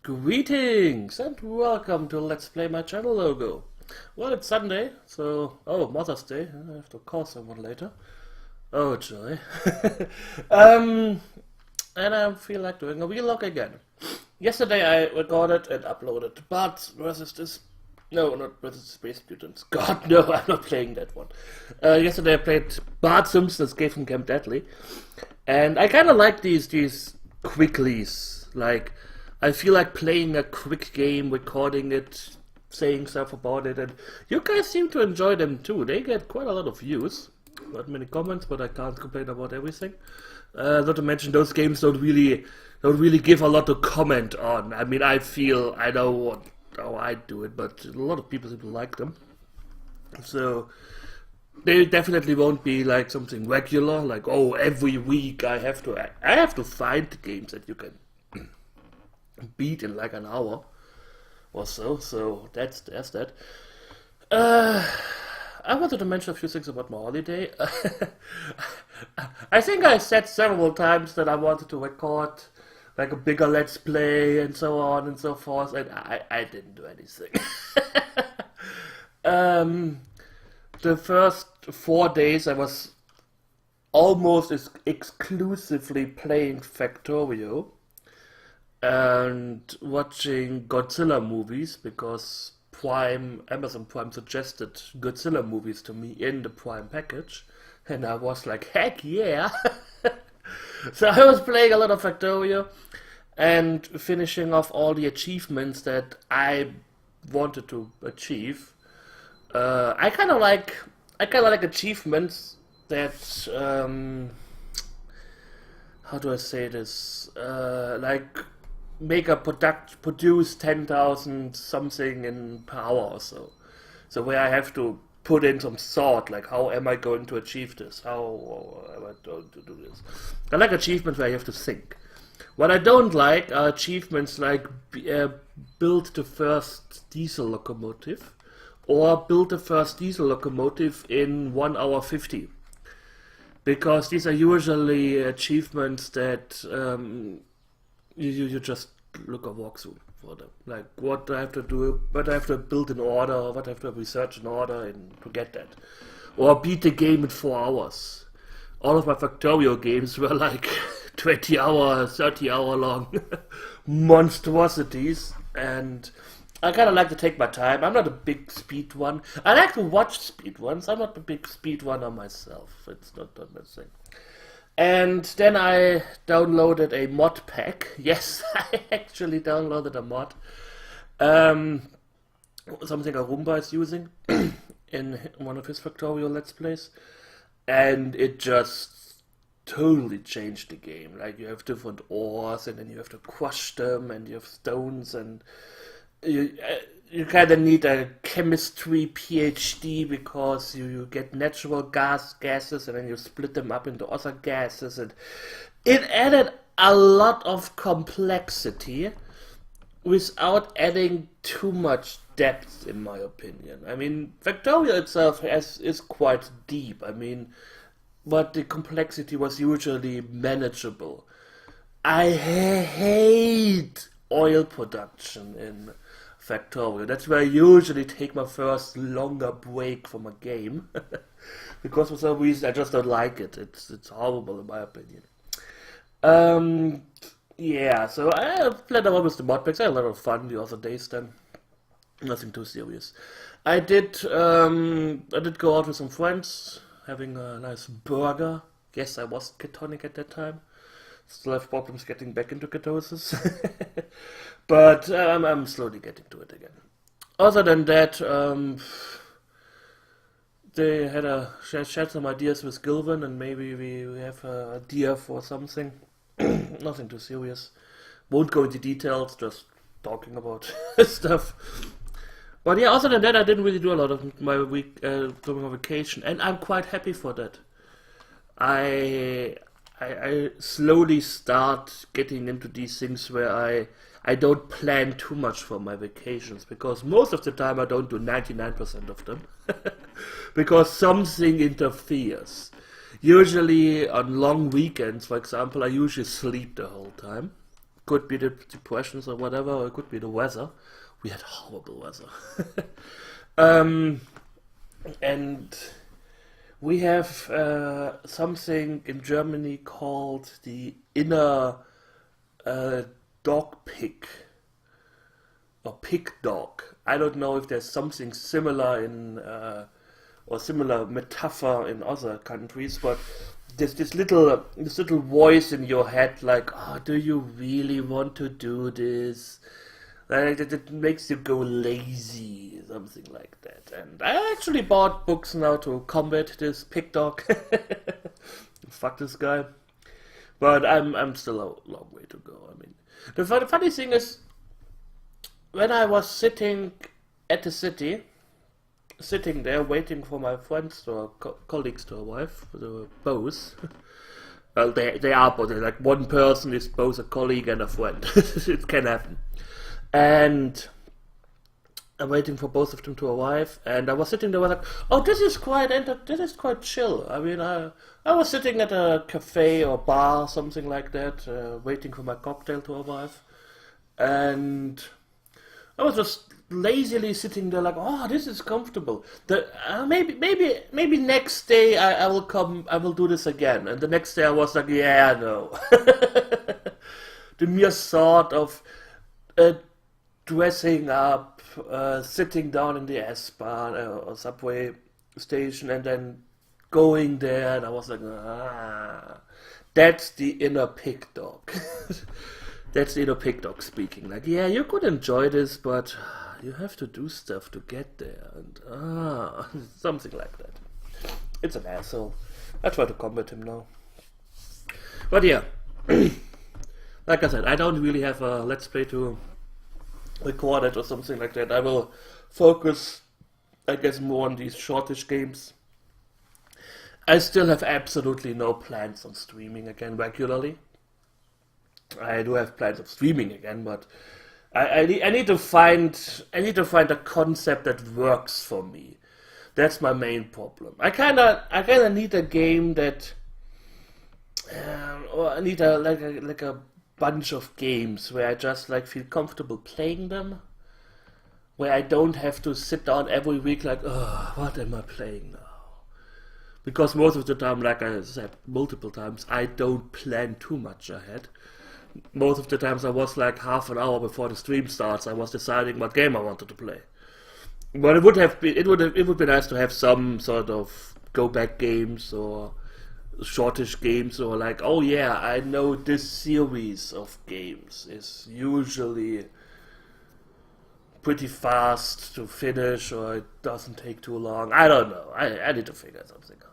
Greetings and welcome to Let's Play My Channel logo. Well, it's Sunday, so... Oh, Mother's Day. I have to call someone later. Oh, joy. um, and I feel like doing a vlog again. Yesterday I recorded and uploaded Bards versus this... No, not versus Space Mutants. God, no, I'm not playing that one. Yesterday I played Bart Simpson's Escape from Camp Deadly. And I kind of like these quicklies. Like... I feel like playing a quick game, recording it, saying stuff about it, and you guys seem to enjoy them too. They get quite a lot of views, not many comments, but I can't complain about everything. Not to mention those games don't really give a lot to comment on. I mean, I know how I do it, but a lot of people seem to like them. So they definitely won't be like something regular, like every week I have to find the games that you can beat in like an hour or so. So there's that. I wanted to mention a few things about my holiday. I think I said several times that I wanted to record like a bigger Let's Play and so on and so forth, and I didn't do anything. The first 4 days I was almost exclusively playing Factorio and watching Godzilla movies because Amazon Prime suggested Godzilla movies to me in the Prime package, and I was like, heck yeah! So I was playing a lot of Factorio and finishing off all the achievements that I wanted to achieve. I kind of like achievements that how do I say this? Like produce 10,000 something per hour or so. So where I have to put in some thought, like how am I going to achieve this? How am I going to do this? I like achievements where you have to think. What I don't like are achievements like build the first diesel locomotive or build the first diesel locomotive in 1 hour 50. Because these are usually achievements that you just look a walkthrough for them. Like what I have to do, what I have to build in order, what I have to research in order and to get that. Or beat the game in 4 hours. All of my Factorio games were like 20 hour, 30 hour long monstrosities, and I kind of like to take my time. I'm not a big speed one. I like to watch speed ones. I'm not a big speed runner myself. It's not my thing. And then I downloaded a mod pack. Yes, I actually downloaded a mod. Something Arumba is using in one of his Factorio Let's Plays. And it just totally changed the game. Like you have different ores and then you have to crush them and you have stones and you kind of need a chemistry PhD because you get natural gases and then you split them up into other gases, and it added a lot of complexity without adding too much depth, in my opinion. I mean, Factorio itself is quite deep. I mean, but the complexity was usually manageable. I hate oil production in Factorio. That's where I usually take my first longer break from a game. Because for some reason I just don't like it. It's horrible in my opinion. Yeah, so I played around with the mod packs. I had a lot of fun the other days then. Nothing too serious. I did go out with some friends, having a nice burger. Yes, I was ketonic at that time. Still have problems getting back into ketosis. But I'm slowly getting to it again. Other than that, they had shared some ideas with Gilvin, and maybe we have an idea for something. Nothing too serious. Won't go into details, just talking about stuff. But yeah, other than that, I didn't really do a lot of my week during my vacation, and I'm quite happy for that. I slowly start getting into these things where I don't plan too much for my vacations, because most of the time I don't do 99% of them because something interferes. Usually on long weekends, for example, I usually sleep the whole time Could be the depressions or whatever, or it could be the weather. We had horrible weather. um, and we have something in Germany called the inner uh, dog pig or pig dog. I don't know if there's something similar in or similar metaphor in other countries, but there's this little voice in your head like, oh, do you really want to do this? Like it makes you go lazy, something like that. And I actually bought books now to combat this pig dog. Fuck this guy. But I'm still a long way to go. I mean, the funny thing is, when I was sitting at the city, sitting there waiting for my friends or colleagues to arrive, both. Well, they are both. Like one person is both a colleague and a friend. It can happen. And I'm waiting for both of them to arrive, and I was sitting there like, oh, this is quite chill. I mean, I was sitting at a cafe or bar, something like that, waiting for my cocktail to arrive, and I was just lazily sitting there like, oh, this is comfortable. Maybe next day I will come, I will do this again, and the next day I was like, yeah, no. The mere thought of uh, dressing up, sitting down in the S-Bahn or subway station and then going there, and I was like, that's the inner pig dog. That's the inner pig dog speaking. Like, yeah, you could enjoy this, but you have to do stuff to get there, and something like that. It's an asshole. I try to combat him now. But yeah, like I said, I don't really have a Let's Play to record it or something like that. I will focus, I guess, more on these shortish games. I still have absolutely no plans on streaming again regularly. I do have plans of streaming again, but I need to find a concept that works for me. That's my main problem. I kinda need a game that, or I need a bunch of games where I just like feel comfortable playing them, where I don't have to sit down every week like, oh, what am I playing now? Because most of the time, like I said multiple times, I don't plan too much ahead. Most of the times I was like half an hour before the stream starts, I was deciding what game I wanted to play. But it would be nice to have some sort of go back games or shortish games, or like, oh yeah, I know this series of games is usually pretty fast to finish, or it doesn't take too long. I don't know. I need to figure something out.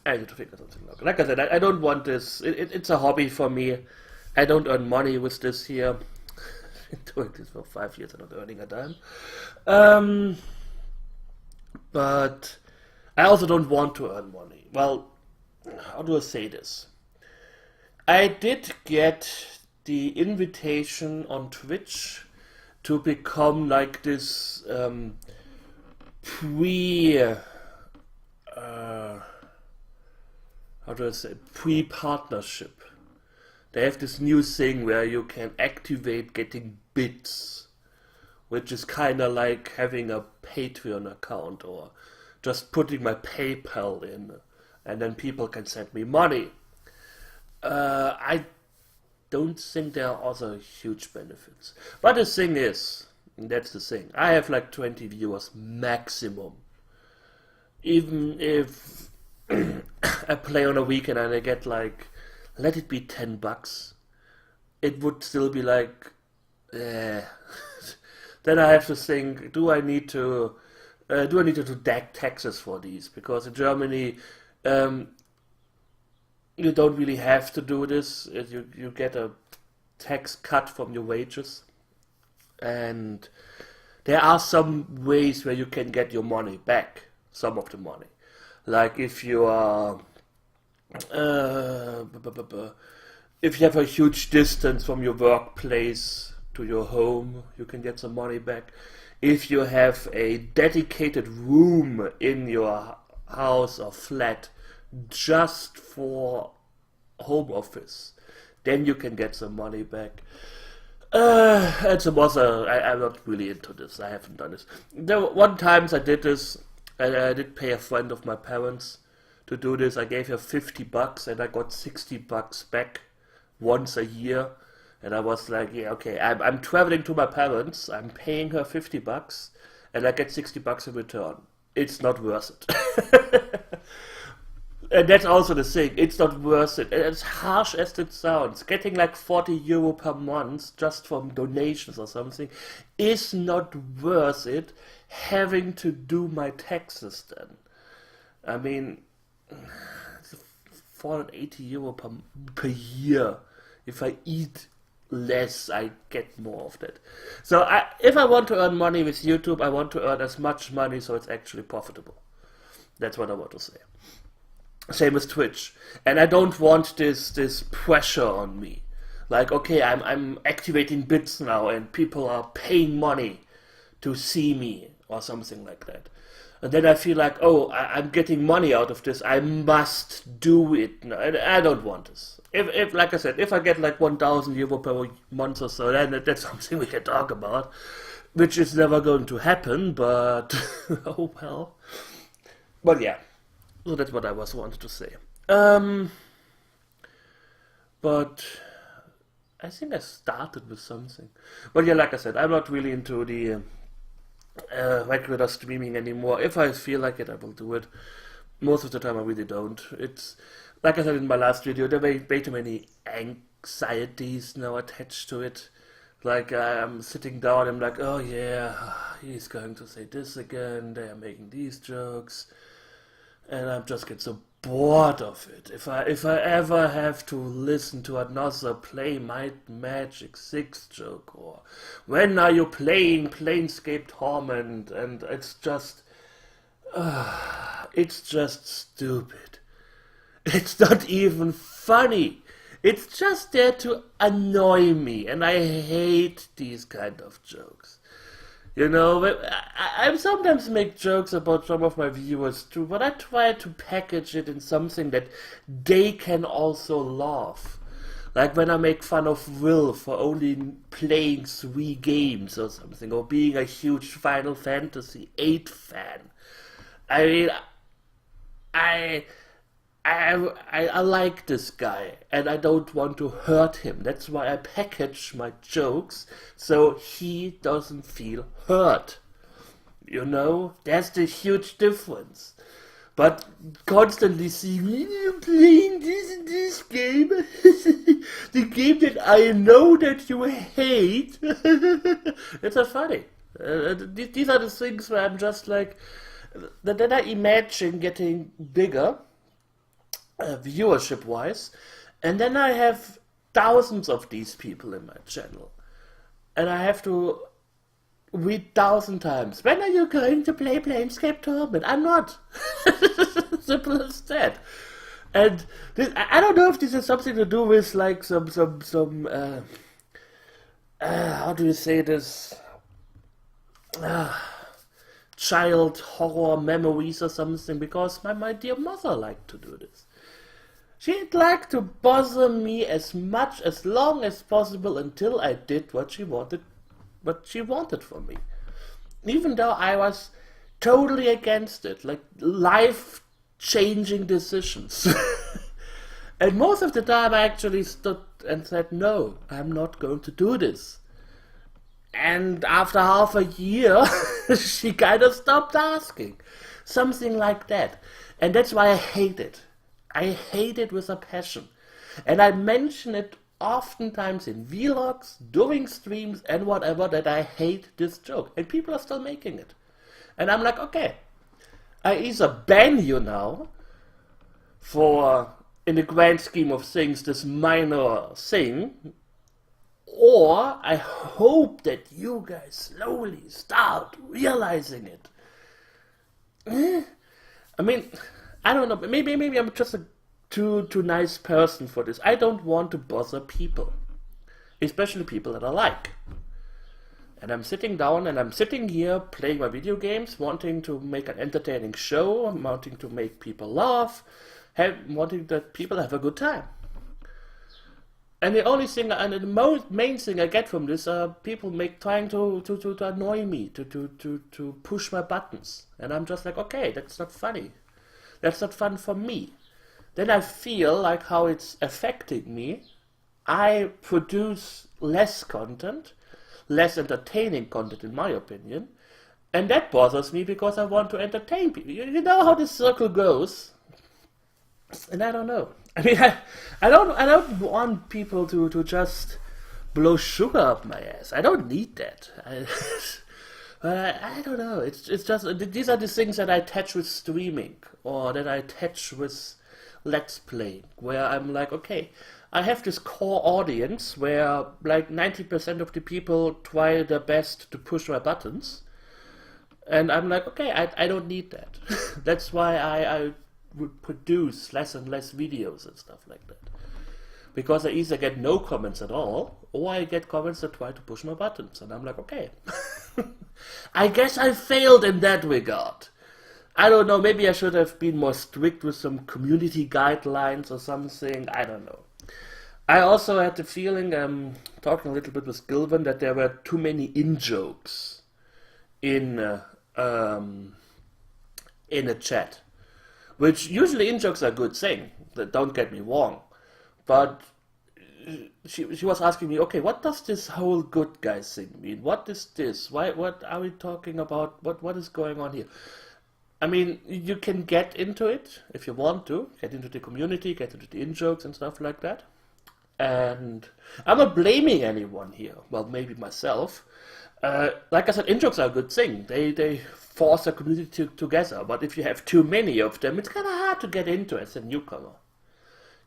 I need to figure something out. Like I said, I don't want this. It's a hobby for me. I don't earn money with this here. Been doing this for 5 years. I'm not earning a dime. But I also don't want to earn money. Well, how do I say this? I did get the invitation on Twitch to become like this pre how do I say, pre-partnership. They have this new thing where you can activate getting bits, which is kind of like having a Patreon account or just putting my PayPal in, and then people can send me money. I don't think there are other huge benefits. But the thing is, and that's the thing, I have like 20 viewers maximum. Even if I play on a weekend and I get like, let it be $10, it would still be like, eh. Then I have to think, do I need to do taxes for these? Because in Germany, you don't really have to do this. You get a tax cut from your wages, and there are some ways where you can get your money back, some of the money. Like if you are, if you have a huge distance from your workplace to your home, you can get some money back. If you have a dedicated room in your house or flat just for home office, then you can get some money back. It's a Mother. I'm not really into this. I haven't done this. There were one times I did this. I did pay a friend of my parents to do this. I gave her $50 and I got $60 back once a year. And I was like, yeah, okay, I'm traveling to my parents. I'm paying her $50 and I get $60 in return. It's not worth it. And that's also the thing, it's not worth it. As harsh as it sounds, getting like €40 per month just from donations or something is not worth it having to do my taxes then. I mean, it's €480 per year. If I eat less, I get more of that. So if I want to earn money with YouTube, I want to earn as much money so it's actually profitable. That's what I want to say. Same with Twitch. And I don't want this pressure on me. Like, okay, I'm activating bits now and people are paying money to see me or something like that. And then I feel like, oh, I'm getting money out of this. I must do it. No, I don't want this. If like I said, if I get like €1,000 per month or so, then that's something we can talk about, which is never going to happen. But oh well. But yeah, so that's what I was wanted to say. But I think I started with something. But yeah, like I said, I'm not really into the regular streaming anymore. If I feel like it, I will do it. Most of the time, I really don't. It's like I said in my last video, there are way too many anxieties now attached to it. Like I'm sitting down, I'm like, oh yeah, he's going to say this again. They are making these jokes, and I'm just get so bored of it. If I ever have to listen to another Play Might Magic 6 joke, or when are you playing Planescape Torment, and it's just stupid. It's not even funny. It's just there to annoy me, and I hate these kind of jokes. You know, I sometimes make jokes about some of my viewers too, but I try to package it in something that they can also laugh. Like when I make fun of Will for only playing 3 games or something, or being a huge Final Fantasy VIII fan. I mean, I like this guy and I don't want to hurt him. That's why I package my jokes so he doesn't feel hurt. You know, that's the huge difference. But constantly seeing you playing this game, the game that I know that you hate, it's not funny. These are the things where I'm just like, then I imagine getting bigger, viewership wise, and then I have thousands of these people in my channel, and I have to read 1,000 times, when are you going to play Planescape Torment? I'm not. Simple as that. And this, I don't know if this has something to do with like some how do you say this, child horror memories or something, because my dear mother liked to do this. She'd like to bother me as long as possible until I did what she wanted from me. Even though I was totally against it, like life-changing decisions. And most of the time I actually stood and said, no, I'm not going to do this. And after half a year, she kind of stopped asking. Something like that. And that's why I hate it. I hate it with a passion. And I mention it oftentimes in vlogs, during streams, and whatever, that I hate this joke. And people are still making it. And I'm like, okay, I either ban you now for, in the grand scheme of things, this minor thing, or I hope that you guys slowly start realizing it. I mean, I don't know, maybe I'm just a too nice person for this. I don't want to bother people, especially people that I like. And I'm sitting down and I'm sitting here playing my video games, wanting to make an entertaining show, wanting to make people laugh, wanting that people have a good time. And the only thing, and the most main thing I get from this are people trying to annoy me, to push my buttons. And I'm just like, okay, that's not funny. That's not fun for me. Then I feel like how it's affecting me. I produce less content, less entertaining content in my opinion. And that bothers me because I want to entertain people. You know how this circle goes. And I don't know. I mean, I don't want people to just blow sugar up my ass. I don't need that. I don't know. It's just these are the things that I attach with streaming or that I attach with let's play, where I'm like, okay, I have this core audience where like 90% of the people try their best to push my buttons, and I'm like, okay, I don't need that. That's why I would produce less and less videos and stuff like that. Because I either get no comments at all, or I get comments that try to push my buttons. And I'm like, okay. I guess I failed in that regard. I don't know, maybe I should have been more strict with some community guidelines or something. I don't know. I also had the feeling, talking a little bit with Gilvan, that there were too many in-jokes in a chat. Which usually in-jokes are a good thing, don't get me wrong. But she was asking me, okay, what does this whole good guy thing mean? What is this? What are we talking about? What is going on here? I mean, you can get into it if you want to, get into the community, get into the in-jokes and stuff like that. And I'm not blaming anyone here. Well, maybe myself. Like I said, in-jokes are a good thing. They force a community together. But if you have too many of them, it's kind of hard to get into as a newcomer.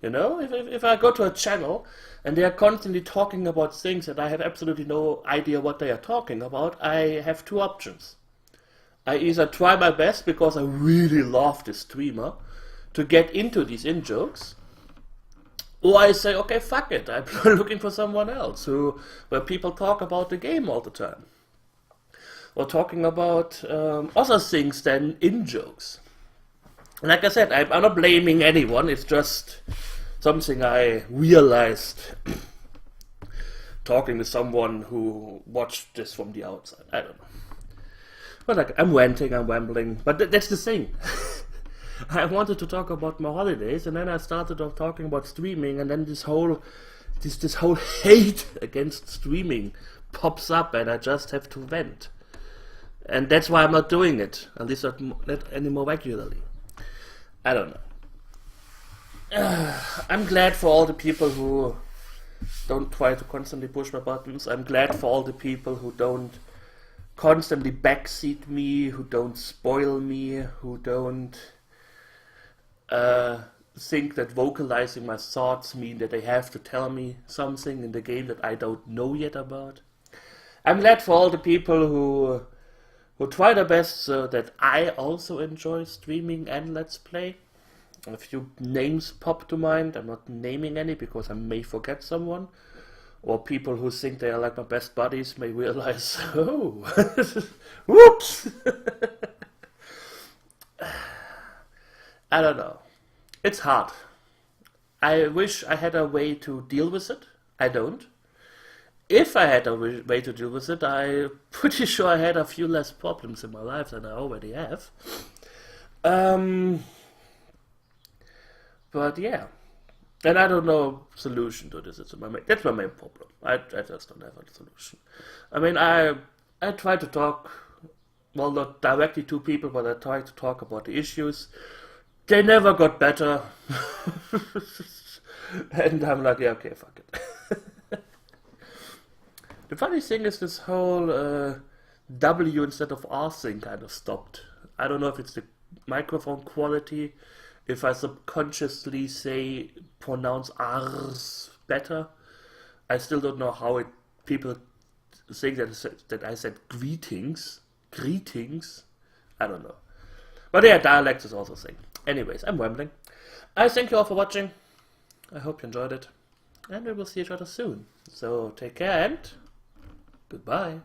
You know, if I go to a channel and they are constantly talking about things that I have absolutely no idea what they are talking about, I have two options. I either try my best because I really love this streamer to get into these in-jokes, or I say, okay, fuck it, I'm looking for someone else where people talk about the game all the time. Or talking about other things than in-jokes. Like I said, I'm not blaming anyone, it's just something I realized talking with someone who watched this from the outside. I don't know. But like, I'm ranting, I'm rambling, but that's the thing. I wanted to talk about my holidays, and then I started off talking about streaming, and then this whole hate against streaming pops up, and I just have to vent. And that's why I'm not doing it, at least not anymore regularly. I don't know. I'm glad for all the people who don't try to constantly push my buttons. I'm glad for all the people who don't constantly backseat me, who don't spoil me, who don't think that vocalizing my thoughts mean that they have to tell me something in the game that I don't know yet about. I'm glad for all the people who try their best so that I also enjoy streaming and Let's Play. A few names pop to mind. I'm not naming any because I may forget someone. Or people who think they are like my best buddies may realize, oh, whoops! I don't know. It's hard. I wish I had a way to deal with it. I don't. If I had a way to deal with it, I'm pretty sure I had a few less problems in my life than I already have. But yeah. And I don't know solution to this. That's my main problem. I just don't have a solution. I mean, I try to talk, well, not directly to people, but I try to talk about the issues. They never got better. And I'm like, yeah, okay, fuck it. The funny thing is this whole W instead of R thing kind of stopped. I don't know if it's the microphone quality, if I subconsciously pronounce R's better. I still don't know how people think that I said greetings. I don't know. But yeah, dialect is also a thing. Anyways, I'm rambling. I thank you all for watching. I hope you enjoyed it. And we will see each other soon. So take care and goodbye.